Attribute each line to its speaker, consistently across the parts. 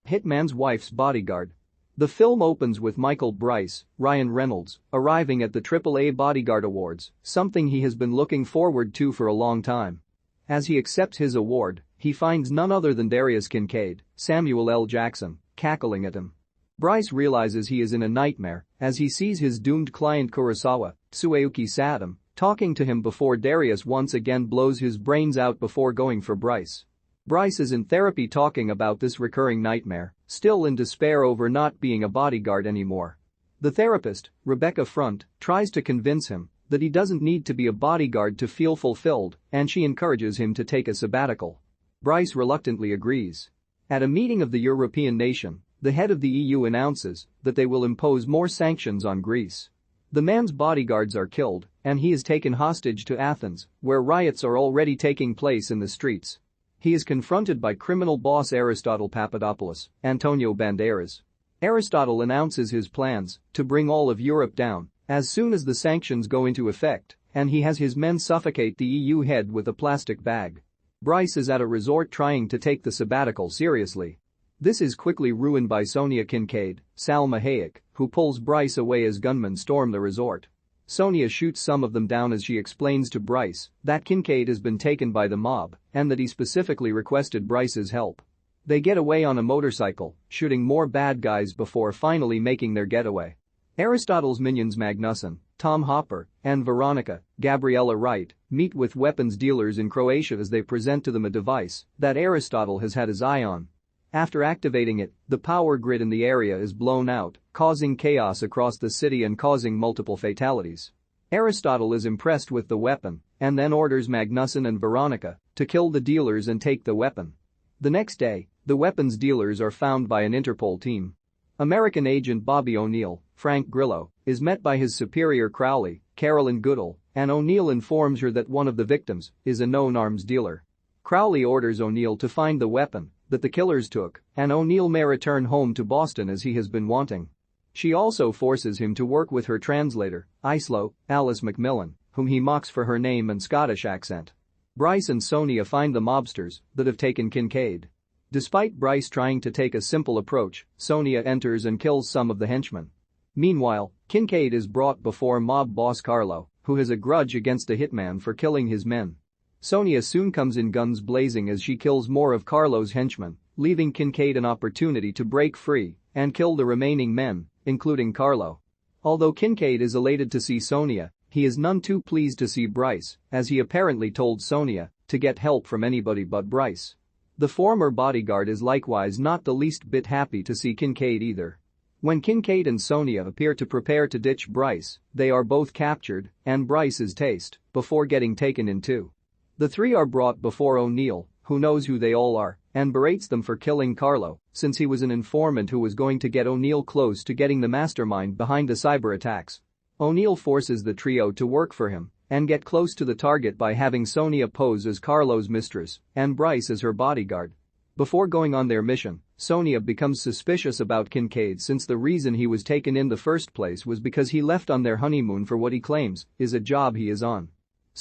Speaker 1: Hitman's Wife's Bodyguard. The film opens with Michael Bryce, Ryan Reynolds, arriving at the AAA Bodyguard Awards, something he has been looking forward to for a long time. As he accepts his award, he finds none other than Darius Kincaid, Samuel L. Jackson, cackling at him. Bryce realizes he is in a nightmare as he sees his doomed client Kurosawa, Tsueyuki Satom, talking to him before Darius once again blows his brains out before going for Bryce. Bryce is in therapy talking about this recurring nightmare, still in despair over not being a bodyguard anymore. The therapist, Rebecca Front, tries to convince him that he doesn't need to be a bodyguard to feel fulfilled, and she encourages him to take a sabbatical. Bryce reluctantly agrees. At a meeting of the European nation, the head of the EU announces that they will impose more sanctions on Greece. The man's bodyguards are killed, and he is taken hostage to Athens, where riots are already taking place in the streets. He is confronted by criminal boss Aristotle Papadopoulos, Antonio Banderas. Aristotle announces his plans to bring all of Europe down as soon as the sanctions go into effect, and he has his men suffocate the EU head with a plastic bag. Bryce is at a resort trying to take the sabbatical seriously. This is quickly ruined by Sonia Kincaid, Salma Hayek, who pulls Bryce away as gunmen storm the resort. Sonia shoots some of them down as she explains to Bryce that Kincaid has been taken by the mob and that he specifically requested Bryce's help. They get away on a motorcycle, shooting more bad guys before finally making their getaway. Aristotle's minions Magnuson, Tom Hopper, and Veronica, Gabriella Wright, meet with weapons dealers in Croatia as they present to them a device that Aristotle has had his eye on. After activating it, the power grid in the area is blown out, causing chaos across the city and causing multiple fatalities. Aristotle is impressed with the weapon and then orders Magnuson and Veronica to kill the dealers and take the weapon. The next day, the weapons dealers are found by an Interpol team. American agent Bobby O'Neill, Frank Grillo, is met by his superior Crowley, Carolyn Goodall, and O'Neill informs her that one of the victims is a known arms dealer. Crowley orders O'Neill to find the weapon that the killers took, and O'Neill may return home to Boston as he has been wanting. She also forces him to work with her translator, Islo, Alice McMillan, whom he mocks for her name and Scottish accent. Bryce and Sonia find the mobsters that have taken Kincaid. Despite Bryce trying to take a simple approach, Sonia enters and kills some of the henchmen. Meanwhile, Kincaid is brought before mob boss Carlo, who has a grudge against a hitman for killing his men. Sonia soon comes in guns blazing as she kills more of Carlo's henchmen, leaving Kincaid an opportunity to break free and kill the remaining men, including Carlo. Although Kincaid is elated to see Sonia, he is none too pleased to see Bryce, as he apparently told Sonia to get help from anybody but Bryce. The former bodyguard is likewise not the least bit happy to see Kincaid either. When Kincaid and Sonia appear to prepare to ditch Bryce, they are both captured, and Bryce is tased before getting taken in two. The three are brought before O'Neill, who knows who they all are, and berates them for killing Carlo, since he was an informant who was going to get O'Neill close to getting the mastermind behind the cyber attacks. O'Neill forces the trio to work for him and get close to the target by having Sonia pose as Carlo's mistress and Bryce as her bodyguard. Before going on their mission, Sonia becomes suspicious about Kincaid since the reason he was taken in the first place was because he left on their honeymoon for what he claims is a job he is on.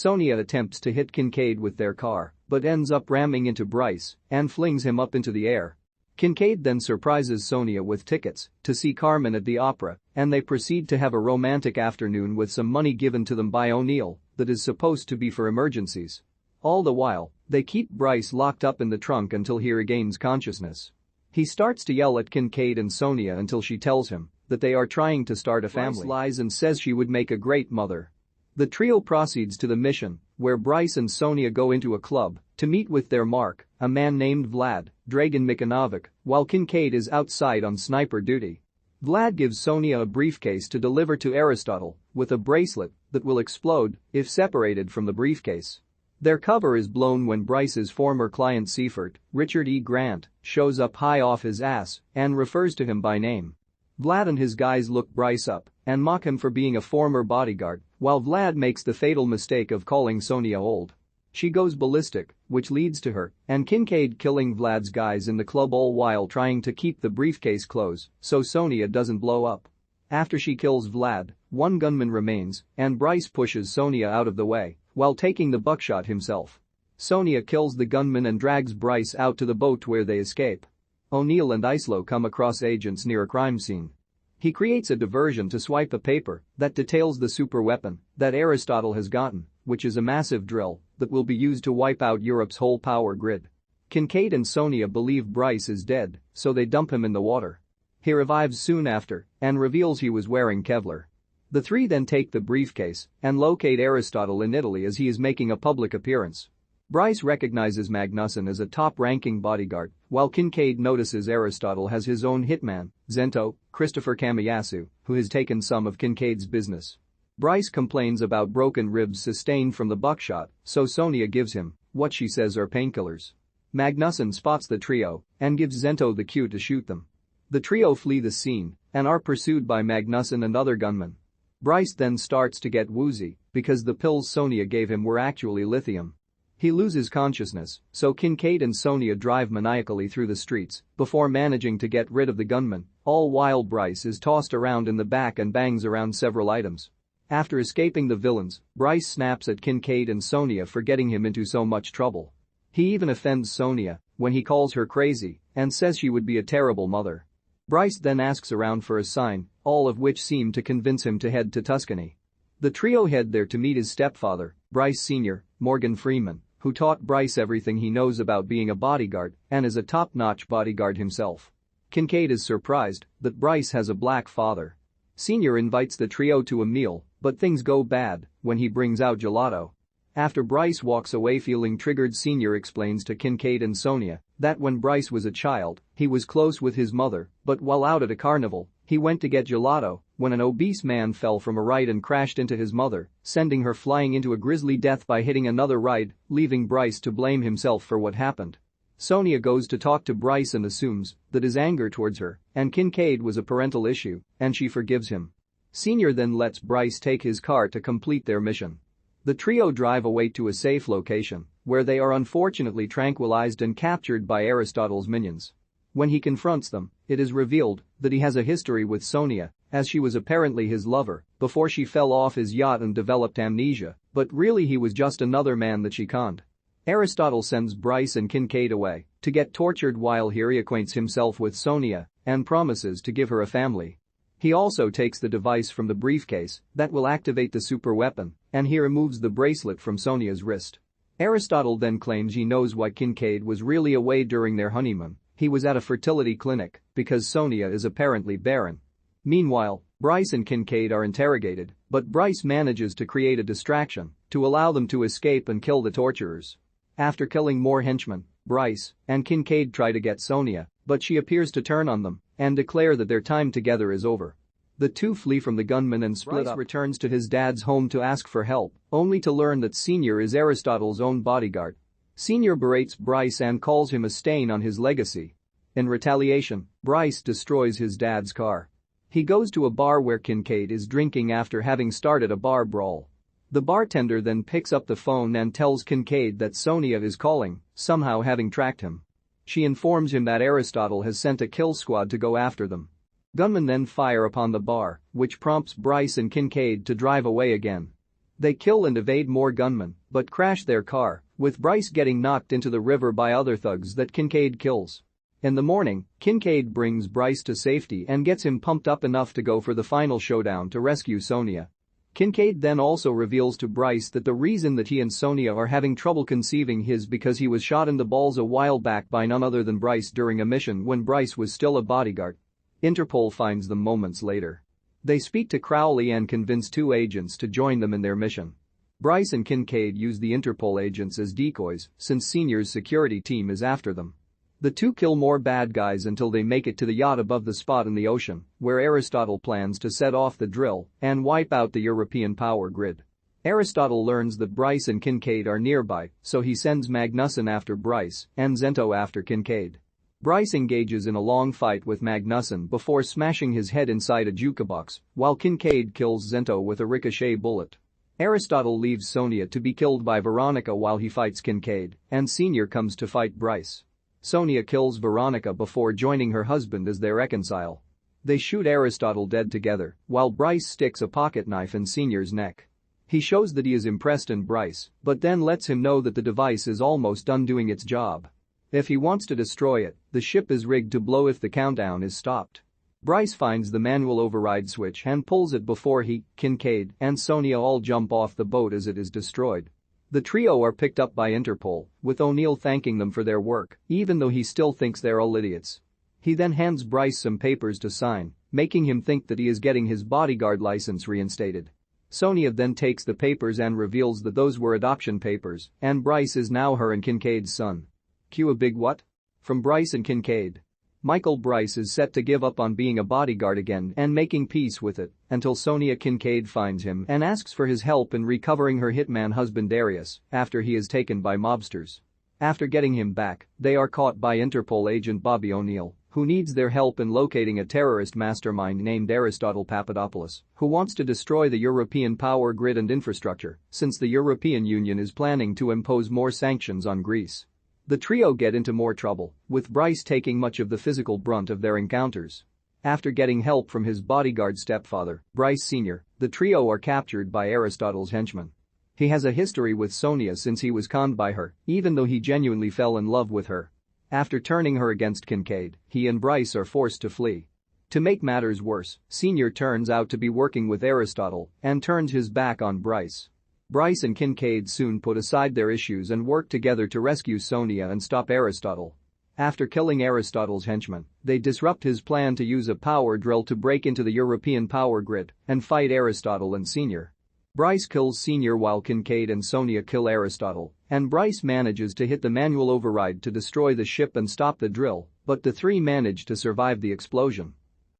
Speaker 1: Sonia attempts to hit Kincaid with their car, but ends up ramming into Bryce and flings him up into the air. Kincaid then surprises Sonia with tickets to see Carmen at the opera, and they proceed to have a romantic afternoon with some money given to them by O'Neill that is supposed to be for emergencies. All the while, they keep Bryce locked up in the trunk until he regains consciousness. He starts to yell at Kincaid and Sonia until she tells him that they are trying to start a family. Bryce lies and says she would make a great mother. The trio proceeds to the mission, where Bryce and Sonia go into a club to meet with their mark, a man named Vlad, Dragan Mikanovic, while Kincaid is outside on sniper duty. Vlad gives Sonia a briefcase to deliver to Aristotle with a bracelet that will explode if separated from the briefcase. Their cover is blown when Bryce's former client Seifert, Richard E. Grant, shows up high off his ass and refers to him by name. Vlad and his guys look Bryce up and mock him for being a former bodyguard, while Vlad makes the fatal mistake of calling Sonia old. She goes ballistic, which leads to her and Kincaid killing Vlad's guys in the club all while trying to keep the briefcase closed so Sonia doesn't blow up. After she kills Vlad, one gunman remains and Bryce pushes Sonia out of the way while taking the buckshot himself. Sonia kills the gunman and drags Bryce out to the boat where they escape. O'Neill and Islow come across agents near a crime scene. He creates a diversion to swipe a paper that details the superweapon that Aristotle has gotten, which is a massive drill that will be used to wipe out Europe's whole power grid. Kincaid and Sonia believe Bryce is dead, so they dump him in the water. He revives soon after and reveals he was wearing Kevlar. The three then take the briefcase and locate Aristotle in Italy as he is making a public appearance. Bryce recognizes Magnussen as a top-ranking bodyguard, while Kincaid notices Aristotle has his own hitman, Zento, Christopher Kamiyasu, who has taken some of Kincaid's business. Bryce complains about broken ribs sustained from the buckshot, so Sonia gives him what she says are painkillers. Magnussen spots the trio and gives Zento the cue to shoot them. The trio flee the scene and are pursued by Magnussen and other gunmen. Bryce then starts to get woozy because the pills Sonia gave him were actually lithium. He loses consciousness, so Kincaid and Sonia drive maniacally through the streets before managing to get rid of the gunman, all while Bryce is tossed around in the back and bangs around several items. After escaping the villains, Bryce snaps at Kincaid and Sonia for getting him into so much trouble. He even offends Sonia when he calls her crazy and says she would be a terrible mother. Bryce then asks around for a sign, all of which seem to convince him to head to Tuscany. The trio head there to meet his stepfather, Bryce Sr., Morgan Freeman, who taught Bryce everything he knows about being a bodyguard and is a top-notch bodyguard himself. Kincaid is surprised that Bryce has a black father. Sr. invites the trio to a meal, but things go bad when he brings out gelato. After Bryce walks away feeling triggered, Sr. explains to Kincaid and Sonia that when Bryce was a child, he was close with his mother, but while out at a carnival, he went to get gelato when an obese man fell from a ride and crashed into his mother, sending her flying into a grisly death by hitting another ride, leaving Bryce to blame himself for what happened. Sonia goes to talk to Bryce and assumes that his anger towards her and Kincaid was a parental issue, and she forgives him. Sr. then lets Bryce take his car to complete their mission. The trio drive away to a safe location, where they are unfortunately tranquilized and captured by Aristotle's minions. When he confronts them, it is revealed that he has a history with Sonia, as she was apparently his lover before she fell off his yacht and developed amnesia, but really he was just another man that she conned. Aristotle sends Bryce and Kincaid away to get tortured while he reacquaints himself with Sonia and promises to give her a family. He also takes the device from the briefcase that will activate the superweapon, and he removes the bracelet from Sonia's wrist. Aristotle then claims he knows why Kincaid was really away during their honeymoon. He was at a fertility clinic because Sonia is apparently barren. Meanwhile, Bryce and Kincaid are interrogated, but Bryce manages to create a distraction to allow them to escape and kill the torturers. After killing more henchmen, Bryce and Kincaid try to get Sonia, but she appears to turn on them and declare that their time together is over. The two flee from the gunman and split up. Bryce returns to his dad's home to ask for help, only to learn that Sr. is Aristotle's own bodyguard. Sr. berates Bryce and calls him a stain on his legacy. In retaliation, Bryce destroys his dad's car. He goes to a bar where Kincaid is drinking after having started a bar brawl. The bartender then picks up the phone and tells Kincaid that Sonia is calling, somehow having tracked him. She informs him that Aristotle has sent a kill squad to go after them. Gunmen then fire upon the bar, which prompts Bryce and Kincaid to drive away again. They kill and evade more gunmen, but crash their car, with Bryce getting knocked into the river by other thugs that Kincaid kills. In the morning, Kincaid brings Bryce to safety and gets him pumped up enough to go for the final showdown to rescue Sonia. Kincaid then also reveals to Bryce that the reason that he and Sonia are having trouble conceiving is because he was shot in the balls a while back by none other than Bryce during a mission when Bryce was still a bodyguard. Interpol finds them moments later. They speak to Crowley and convince two agents to join them in their mission. Bryce and Kincaid use the Interpol agents as decoys since Senior's security team is after them. The two kill more bad guys until they make it to the yacht above the spot in the ocean, where Aristotle plans to set off the drill and wipe out the European power grid. Aristotle learns that Bryce and Kincaid are nearby, so he sends Magnussen after Bryce and Zento after Kincaid. Bryce engages in a long fight with Magnussen before smashing his head inside a jukebox, while Kincaid kills Zento with a ricochet bullet. Aristotle leaves Sonia to be killed by Veronica while he fights Kincaid, and Senior comes to fight Bryce. Sonia kills Veronica before joining her husband as they reconcile. They shoot Aristotle dead together, while Bryce sticks a pocket knife in Senior's neck. He shows that he is impressed in Bryce, but then lets him know that the device is almost done doing its job. If he wants to destroy it, the ship is rigged to blow if the countdown is stopped. Bryce finds the manual override switch and pulls it before he, Kincaid, and Sonia all jump off the boat as it is destroyed. The trio are picked up by Interpol, with O'Neill thanking them for their work, even though he still thinks they're all idiots. He then hands Bryce some papers to sign, making him think that he is getting his bodyguard license reinstated. Sonia then takes the papers and reveals that those were adoption papers, and Bryce is now her and Kincaid's son. Cue a big what? From Bryce and Kincaid. Michael Bryce is set to give up on being a bodyguard again and making peace with it until Sonia Kincaid finds him and asks for his help in recovering her hitman husband Darius after he is taken by mobsters. After getting him back, they are caught by Interpol agent Bobby O'Neill, who needs their help in locating a terrorist mastermind named Aristotle Papadopoulos, who wants to destroy the European power grid and infrastructure since the European Union is planning to impose more sanctions on Greece. The trio get into more trouble, with Bryce taking much of the physical brunt of their encounters. After getting help from his bodyguard stepfather, Bryce Sr., the trio are captured by Aristotle's henchmen. He has a history with Sonia since he was conned by her, even though he genuinely fell in love with her. After turning her against Kincaid, he and Bryce are forced to flee. To make matters worse, Sr. turns out to be working with Aristotle and turns his back on Bryce. Bryce and Kincaid soon put aside their issues and work together to rescue Sonia and stop Aristotle. After killing Aristotle's henchmen, they disrupt his plan to use a power drill to break into the European power grid and fight Aristotle and Sr. Bryce kills Sr. while Kincaid and Sonia kill Aristotle, and Bryce manages to hit the manual override to destroy the ship and stop the drill, but the three manage to survive the explosion.